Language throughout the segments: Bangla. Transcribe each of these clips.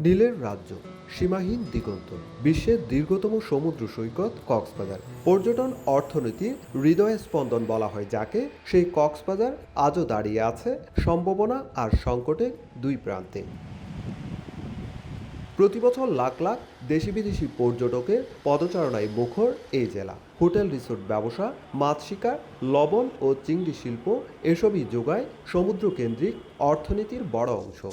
নীলের রাজ্য, সীমাহীন দিগন্ত, বিশ্বের দীর্ঘতম সমুদ্র সৈকত কক্সবাজার। পর্যটন অর্থনীতির হৃদয় স্পন্দন বলা হয় যাকে, সেই কক্সবাজার আজও দাঁড়িয়ে আছে সম্ভাবনা আর সংকটের দুই প্রান্তে। প্রতিবছর লাখ লাখ দেশি বিদেশি পর্যটকের পদচারণায় মুখর এই জেলা। হোটেল রিসোর্ট ব্যবসা, মাছ শিকার, লবণ ও চিংড়ি শিল্প এসবই যোগায় সমুদ্রকেন্দ্রিক অর্থনীতির বড় অংশ।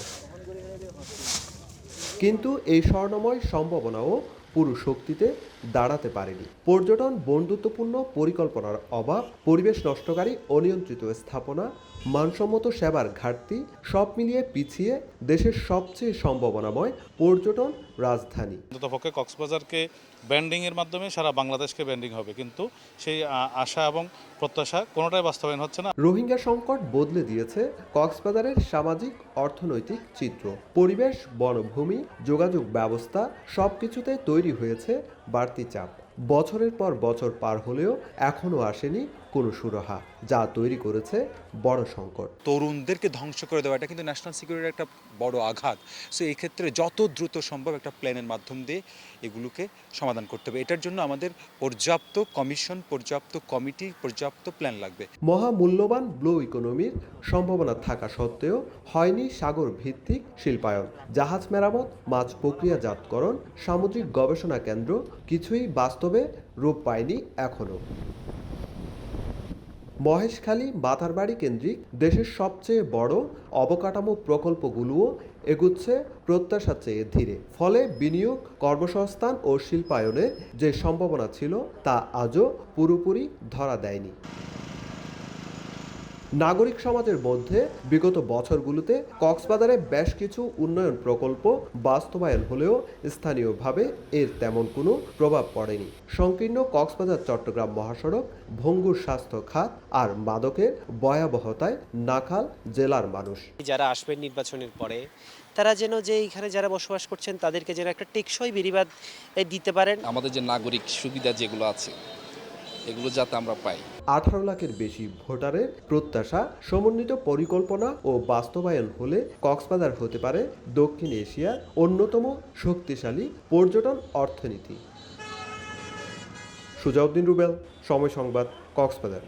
কিন্তু এই স্বর্ণময় সম্ভাবনাও পুরো শক্তিতে দাঁড়াতে পারেনি। পর্যটন বন্ধুত্বপূর্ণ পরিকল্পনার অভাব, পরিবেশ নষ্টকারী অনিয়ন্ত্রিত স্থাপনা, মানসম্মত সেবার ঘাটতি সব মিলিয়ে পিছিয়ে দেশের সবচেয়ে সম্ভাবনাময় পর্যটন রাজধানী। অন্ততপক্ষে কক্সবাজারকে ব্র্যান্ডিংয়ের মাধ্যমে সারা বাংলাদেশকে ব্র্যান্ডিং হবে, কিন্তু সেই আশা এবং প্রত্যাশা কোনোটাই বাস্তবায়ন হচ্ছে না। রোহিঙ্গা সংকট বদলে দিয়েছে কক্সবাজারের সামাজিক অর্থনৈতিক চিত্র। পরিবেশ, বনভূমি, যোগাযোগ ব্যবস্থা সবকিছুতে তৈরি হয়েছে বাড়তি চাপ। বছরের পর বছর পার হলেও এখনও আসেনি কোনো সুরাহা, যা তৈরি করেছে বড় সংকট। তরুণদেরকে ধ্বংস করে দেওয়া এটা কিন্তু ন্যাশনাল সিকিউরিটির একটা বড় আঘাত। সো এই ক্ষেত্রে যত দ্রুত সম্ভব একটা প্ল্যানের মাধ্যম দিয়ে এগুলোকে সমাধান করতে হবে। এটার জন্য আমাদের পর্যাপ্ত কমিশন, পর্যাপ্ত কমিটি, পর্যাপ্ত প্ল্যান লাগবে। মহামূল্যবান ব্লু ইকোনমির সম্ভাবনা থাকা সত্ত্বেও হয়নি সাগর ভিত্তিক শিল্পায়ন। জাহাজ মেরামত, মাছ প্রক্রিয়াজাতকরণ, সামুদ্রিক গবেষণা কেন্দ্র কিছুই বাস্তবে রূপ পায়নি এখনও। মহেশখালী, বাতারবাড়ি কেন্দ্রিক দেশের সবচেয়ে বড় অবকাঠামো প্রকল্পগুলোও এগুচ্ছে প্রত্যাশার চেয়ে ধীরে। ফলে বিনিয়োগ, কর্মসংস্থান ও শিল্পায়নের যে সম্ভাবনা ছিল তা আজও পুরোপুরি ধরা দেয়নি। নাগরিক সমাজের মধ্যে বিগত বছরগুলোতে কক্সবাজারে বেশ কিছু উন্নয়ন প্রকল্প বাস্তবায়ন হলেও স্থানীয়ভাবে এর তেমন কোনো প্রভাব পড়েনি। সংকীর্ণ কক্সবাজার চট্টগ্রাম মহাসড়ক, ভঙ্গুর স্বাস্থ্য খাত আর মাদকের ভয়াবহতায় নাকাল জেলার মানুষ। যারা আসবেন নির্বাচনের পরে, তারা যেন যে এইখানে যারা বসবাস করছেন তাদেরকে যেন একটা টেকসই বেড়িবাঁধ দিতে পারেন। আমাদের যে নাগরিক সুবিধা যেগুলো আছে এগুলো যাতে আমরা পাই। 18 লাখের বেশি ভোটারের প্রত্যাশা, সমন্বিত পরিকল্পনা ও বাস্তবায়ন হলে কক্সবাজার হতে পারে দক্ষিণ এশিয়ার অন্যতম শক্তিশালী পর্যটন অর্থনীতি। সুজাউদ্দিন রুবেল, সময় সংবাদ, কক্সবাজার।